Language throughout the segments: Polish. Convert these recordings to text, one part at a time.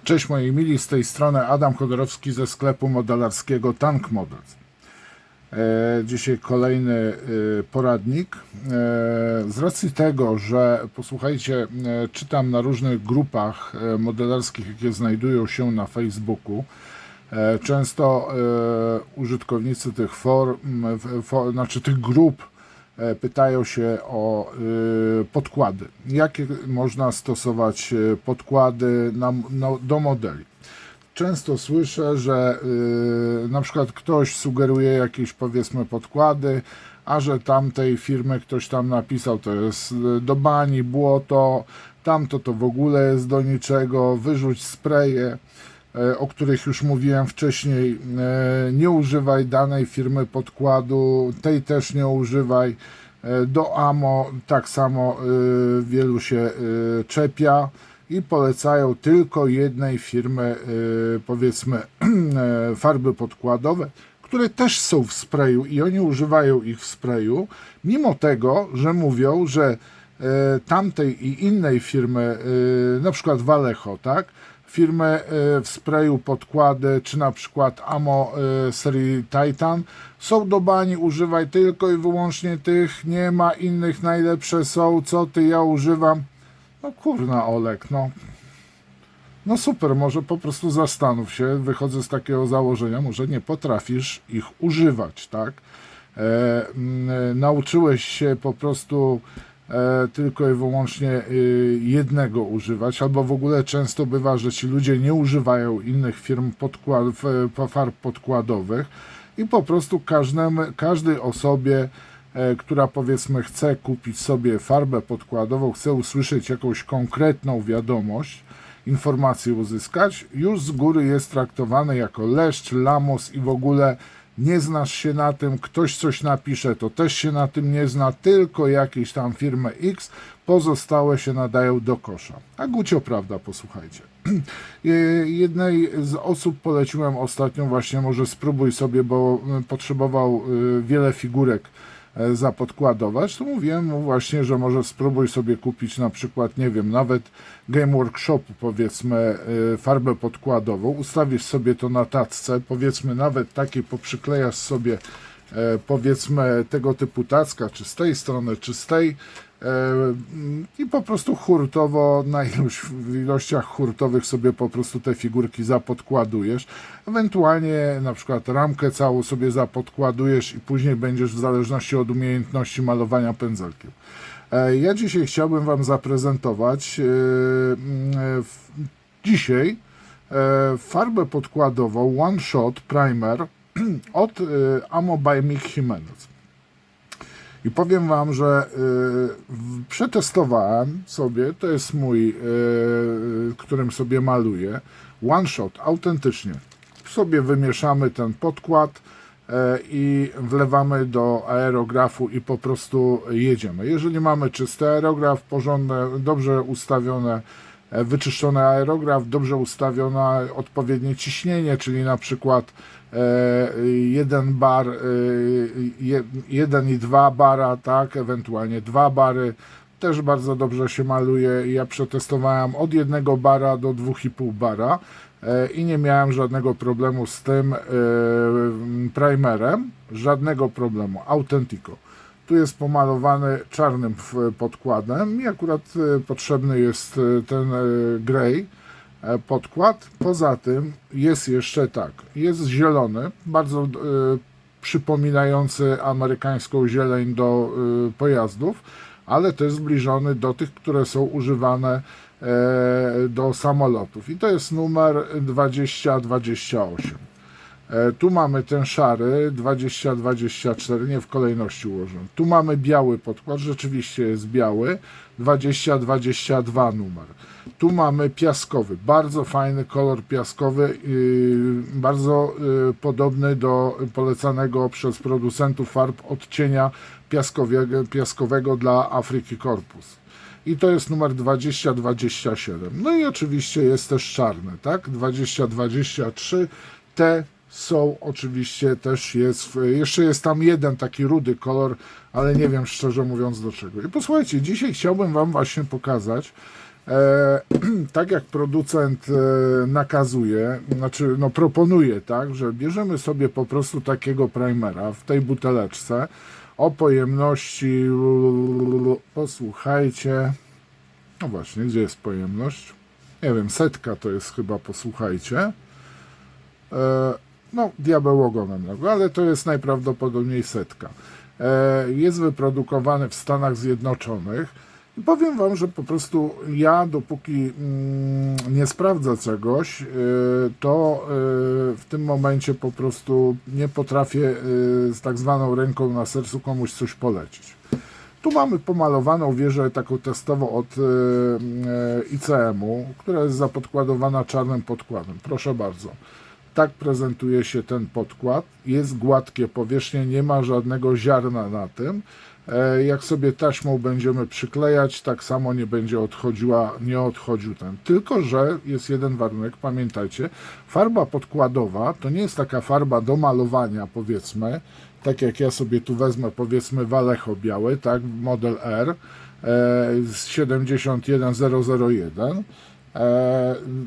Cześć moi mili, z tej strony Adam Chodorowski ze sklepu modelarskiego Tank Models. Dzisiaj kolejny poradnik. Z racji tego, że posłuchajcie, czytam na różnych grupach modelarskich, jakie znajdują się na Facebooku, często użytkownicy tych tych grup pytają się o podkłady. Jakie można stosować podkłady do modeli? Często słyszę, że na przykład ktoś sugeruje jakieś, powiedzmy, podkłady, a że tamtej firmy ktoś tam napisał, to jest do bani, błoto, tamto to w ogóle jest do niczego, wyrzuć spreje, o których już mówiłem wcześniej, nie używaj danej firmy podkładu, tej też nie używaj, do AMO tak samo wielu się czepia i polecają tylko jednej firmy, powiedzmy, farby podkładowe, które też są w sprayu i oni używają ich w sprayu, mimo tego, że mówią, że tamtej i innej firmy, na przykład Vallejo, tak, firmy w sprayu podkłady, czy na przykład AMO serii Titan są do bani, używaj tylko i wyłącznie tych, nie ma innych, najlepsze są, co ty, ja używam. No kurna Olek, no super, może po prostu zastanów się, wychodzę z takiego założenia, może nie potrafisz ich używać, tak? Nauczyłeś się po prostu tylko i wyłącznie jednego używać, albo w ogóle często bywa, że ci ludzie nie używają innych firm farb podkładowych i po prostu każdej osobie, która, powiedzmy, chce kupić sobie farbę podkładową, chce usłyszeć jakąś konkretną wiadomość, informację uzyskać, już z góry jest traktowany jako leszcz, lamus i w ogóle nie znasz się na tym, ktoś coś napisze, to też się na tym nie zna, tylko jakieś tam firmy X, pozostałe się nadają do kosza. A gucio prawda, posłuchajcie. Jednej z osób poleciłem ostatnio właśnie, może spróbuj sobie, bo potrzebował wiele figurek zapodkładować, to mówiłem mu właśnie, że może spróbuj sobie kupić na przykład, nie wiem, nawet Game Workshopu, powiedzmy, farbę podkładową, ustawisz sobie to na tacce, powiedzmy nawet takiej poprzyklejasz sobie, powiedzmy, tego typu tacka, czy z tej strony, czy z tej, i po prostu hurtowo, w ilościach hurtowych sobie po prostu te figurki zapodkładujesz, ewentualnie na przykład ramkę całą sobie zapodkładujesz i później będziesz w zależności od umiejętności malowania pędzelkiem. Ja dzisiaj chciałbym Wam zaprezentować dzisiaj farbę podkładową One Shot Primer od AMO by Mick Jimenez. I powiem Wam, że przetestowałem sobie, to jest mój, którym sobie maluję, One Shot, autentycznie. Sobie wymieszamy ten podkład i wlewamy do aerografu i po prostu jedziemy. Jeżeli mamy czysty aerograf, porządne, dobrze ustawione, wyczyszczony aerograf, dobrze ustawione odpowiednie ciśnienie, czyli na przykład 1 bar, 1,2 bara, tak, ewentualnie 2 bary, też bardzo dobrze się maluje. Ja przetestowałem od 1 bara do 2,5 bara i nie miałem żadnego problemu z tym primerem, żadnego problemu, Authentico. Tu jest pomalowany czarnym podkładem i akurat potrzebny jest ten grey podkład. Poza tym jest jeszcze tak, jest zielony, bardzo przypominający amerykańską zieleń do pojazdów, ale też zbliżony do tych, które są używane do samolotów. I to jest numer 2028. Tu mamy ten szary 2024, nie w kolejności ułożony. Tu mamy biały podkład, rzeczywiście jest biały, 2022 numer. Tu mamy piaskowy, bardzo fajny kolor piaskowy, bardzo podobny do polecanego przez producentów farb odcienia piaskowego dla Afryki Corpus. I to jest numer 2027. No i oczywiście jest też czarny, tak? 2023. Te są oczywiście też jeszcze jest tam jeden taki rudy kolor, ale nie wiem szczerze mówiąc do czego. I posłuchajcie, dzisiaj chciałbym Wam właśnie pokazać Tak jak producent nakazuje, znaczy no proponuje, tak, że bierzemy sobie po prostu takiego primera w tej buteleczce o pojemności, posłuchajcie, no właśnie, gdzie jest pojemność? Nie wiem, 100 to jest chyba, posłuchajcie. No, diabeł ogonem, ale to jest najprawdopodobniej 100. Jest wyprodukowany w Stanach Zjednoczonych i powiem wam, że po prostu ja dopóki nie sprawdzę czegoś, to w tym momencie po prostu nie potrafię z tak zwaną ręką na sercu komuś coś polecić. Tu mamy pomalowaną wieżę taką testową od ICM-u, która jest zapodkładowana czarnym podkładem. Proszę bardzo. Tak prezentuje się ten podkład. Jest gładkie powierzchnie, nie ma żadnego ziarna na tym. Jak sobie taśmą będziemy przyklejać, tak samo nie będzie nie odchodził ten. Tylko że jest jeden warunek, pamiętajcie, farba podkładowa to nie jest taka farba do malowania, powiedzmy, tak jak ja sobie tu wezmę, powiedzmy Vallejo biały, tak, model R z 71001,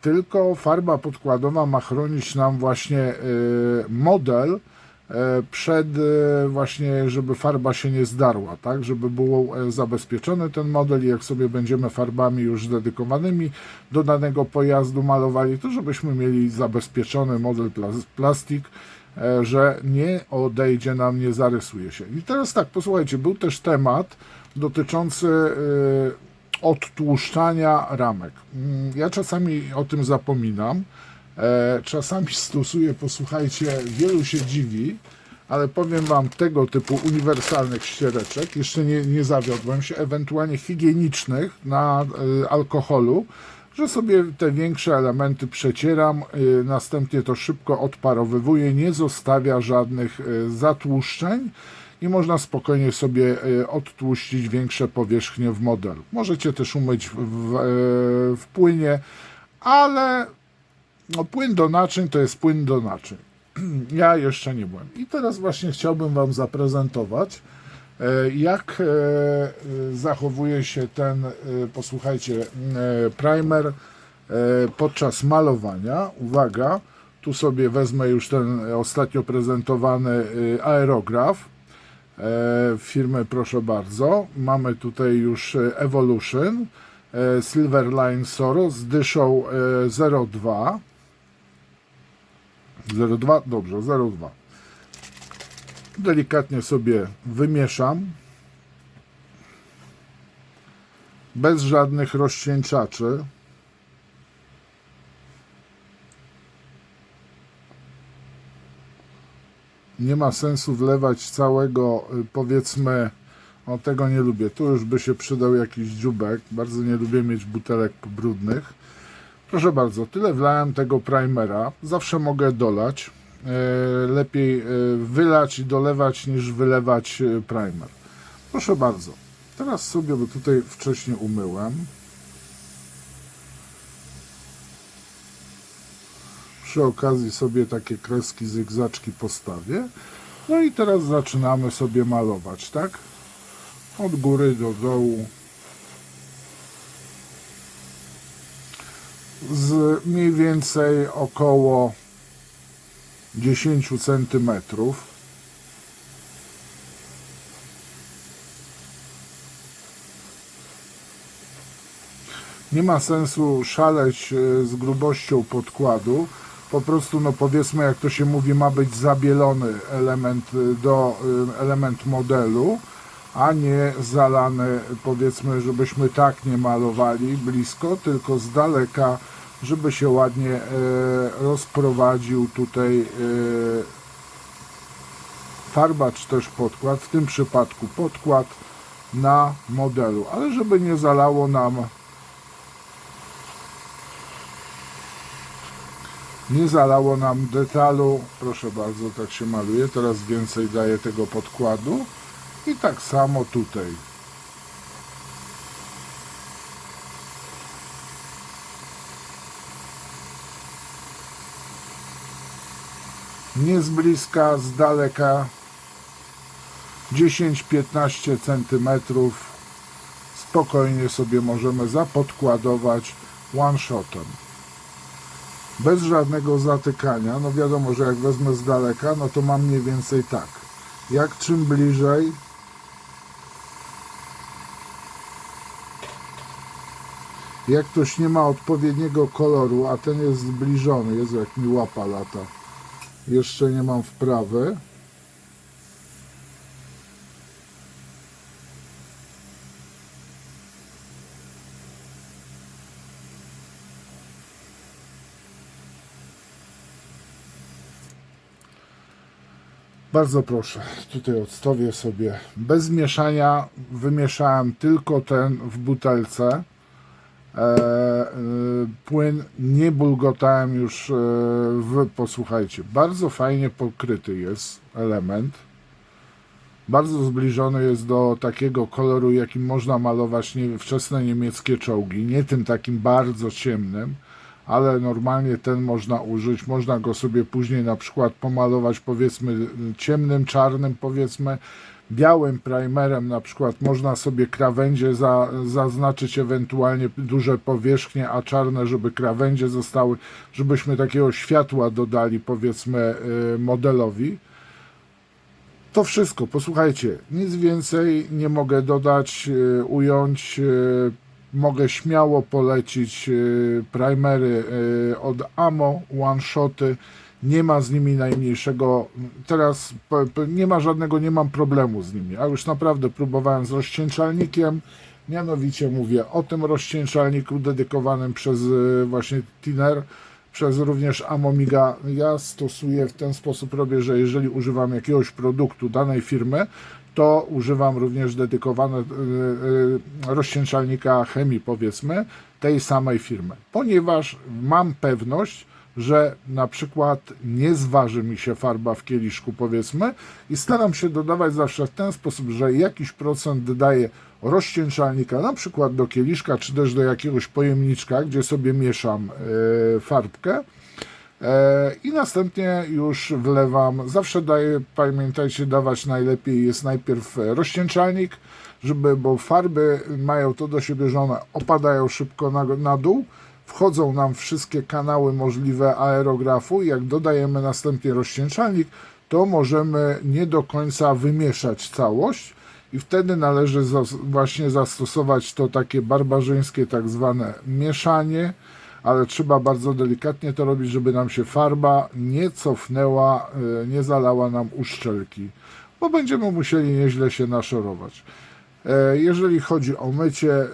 tylko farba podkładowa ma chronić nam właśnie model przed właśnie, żeby farba się nie zdarła, tak, żeby był zabezpieczony ten model i jak sobie będziemy farbami już dedykowanymi do danego pojazdu malowali, to żebyśmy mieli zabezpieczony model plastik, że nie odejdzie nam, nie zarysuje się. I teraz tak, posłuchajcie, był też temat dotyczący odtłuszczania ramek. Ja czasami o tym zapominam, czasami stosuję, posłuchajcie, wielu się dziwi, ale powiem wam, tego typu uniwersalnych ściereczek, jeszcze nie zawiodłem się, ewentualnie higienicznych na alkoholu, że sobie te większe elementy przecieram, następnie to szybko odparowywuję, nie zostawia żadnych zatłuszczeń i można spokojnie sobie odtłuścić większe powierzchnie w modelu. Możecie też umyć w płynie, ale no, płyn do naczyń to jest płyn do naczyń. Ja jeszcze nie byłem. I teraz właśnie chciałbym wam zaprezentować, jak zachowuje się ten, posłuchajcie, primer podczas malowania. Uwaga, tu sobie wezmę już ten ostatnio prezentowany aerograf firmy, proszę bardzo. Mamy tutaj już Evolution Silverline Soro z dyszą 0,2. 0,2? Dobrze, 0,2. Delikatnie sobie wymieszam. Bez żadnych rozcieńczaczy. Nie ma sensu wlewać całego, powiedzmy, o tego nie lubię. Tu już by się przydał jakiś dziubek. Bardzo nie lubię mieć butelek brudnych. Proszę bardzo, tyle wlałem tego primera. Zawsze mogę dolać. Lepiej wylać i dolewać niż wylewać primer. Proszę bardzo. Teraz sobie, bo tutaj wcześniej umyłem. Przy okazji sobie takie kreski, zygzaczki postawię. No i teraz zaczynamy sobie malować, tak? Od góry do dołu. Z mniej więcej około 10 cm. Nie ma sensu szaleć z grubością podkładu. Po prostu, no powiedzmy, jak to się mówi, ma być zabielony element modelu, a nie zalany, powiedzmy, żebyśmy tak nie malowali blisko, tylko z daleka, żeby się ładnie rozprowadził tutaj farba czy też podkład, w tym przypadku podkład na modelu, ale żeby nie zalało nam detalu. Proszę bardzo, tak się maluje. Teraz więcej daję tego podkładu i tak samo tutaj. Nie z bliska, z daleka, 10-15 cm spokojnie sobie możemy zapodkładować one-shotem. Bez żadnego zatykania. No wiadomo, że jak wezmę z daleka, no to mam mniej więcej tak. Jak czym bliżej, jak ktoś nie ma odpowiedniego koloru, a ten jest zbliżony, Jezu, jak mi łapa lata. Jeszcze nie mam wprawy. Bardzo proszę, tutaj odstawię sobie bez mieszania, wymieszałem tylko ten w butelce, płyn nie bulgotałem już posłuchajcie, bardzo fajnie pokryty jest element, bardzo zbliżony jest do takiego koloru, jakim można malować wczesne niemieckie czołgi, nie tym takim bardzo ciemnym, ale normalnie ten można użyć, można go sobie później na przykład pomalować powiedzmy ciemnym, czarnym powiedzmy, białym primerem na przykład można sobie krawędzie zaznaczyć, ewentualnie duże powierzchnie, a czarne, żeby krawędzie zostały, żebyśmy takiego światła dodali powiedzmy modelowi. To wszystko, posłuchajcie, nic więcej nie mogę dodać, ująć. Mogę śmiało polecić primery od Amo, one-shoty, nie ma z nimi najmniejszego, teraz nie ma żadnego, nie mam problemu z nimi, a już naprawdę próbowałem z rozcieńczalnikiem, mianowicie mówię o tym rozcieńczalniku dedykowanym przez właśnie Thinner, przez również Amomiga. Ja stosuję w ten sposób, robię, że jeżeli używam jakiegoś produktu danej firmy, to używam również dedykowanego rozcieńczalnika chemii, powiedzmy, tej samej firmy, ponieważ mam pewność, że na przykład nie zważy mi się farba w kieliszku, powiedzmy, i staram się dodawać zawsze w ten sposób, że jakiś procent daję rozcieńczalnika, na przykład do kieliszka, czy też do jakiegoś pojemniczka, gdzie sobie mieszam farbkę, i następnie już wlewam, zawsze daję, pamiętajcie, dawać najlepiej jest najpierw rozcieńczalnik, bo farby mają to do siebie, że one opadają szybko na dół, wchodzą nam wszystkie kanały możliwe aerografu i jak dodajemy następnie rozcieńczalnik, to możemy nie do końca wymieszać całość i wtedy należy właśnie zastosować to takie barbarzyńskie tak zwane mieszanie, ale trzeba bardzo delikatnie to robić, żeby nam się farba nie cofnęła, nie zalała nam uszczelki, bo będziemy musieli nieźle się naszorować. Jeżeli chodzi o mycie,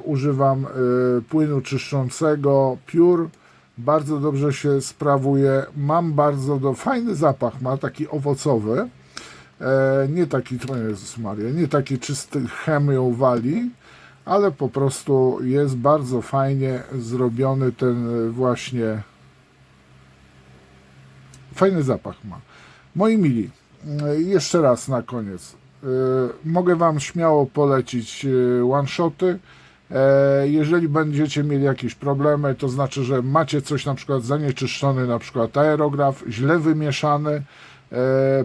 używam płynu czyszczącego Pure, bardzo dobrze się sprawuje, mam fajny zapach, ma taki owocowy, nie taki, Jezus Maria, nie taki czysty chemią wali, ale po prostu jest bardzo fajnie zrobiony ten właśnie, fajny zapach ma. Moi mili, jeszcze raz na koniec, mogę Wam śmiało polecić one-shoty. Jeżeli będziecie mieli jakieś problemy, to znaczy, że macie coś na przykład zanieczyszczony, na przykład aerograf, źle wymieszany,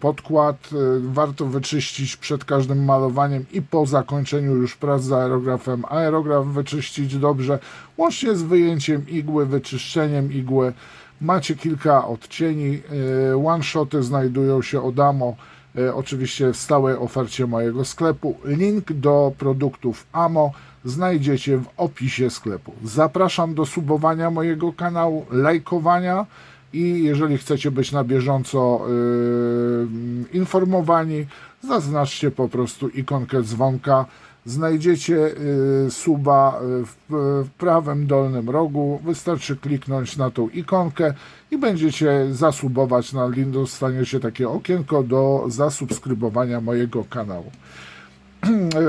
podkład warto wyczyścić przed każdym malowaniem i po zakończeniu już prac z aerografem aerograf wyczyścić dobrze, łącznie z wyjęciem igły, wyczyszczeniem igły. Macie kilka odcieni, one-shoty znajdują się od Amo, oczywiście w stałej ofercie mojego sklepu. Link do produktów Amo znajdziecie w opisie sklepu. Zapraszam do subowania mojego kanału, lajkowania i jeżeli chcecie być na bieżąco informowani, zaznaczcie po prostu ikonkę dzwonka. Znajdziecie suba w prawym dolnym rogu, wystarczy kliknąć na tą ikonkę i będziecie zasubować, dostaniecie takie okienko do zasubskrybowania mojego kanału.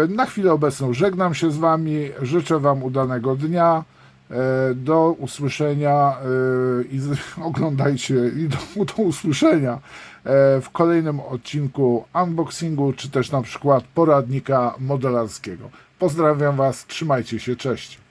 Na chwilę obecną żegnam się z Wami, życzę Wam udanego dnia, do usłyszenia i oglądajcie i do usłyszenia w kolejnym odcinku unboxingu, czy też na przykład poradnika modelarskiego. Pozdrawiam Was, trzymajcie się, cześć.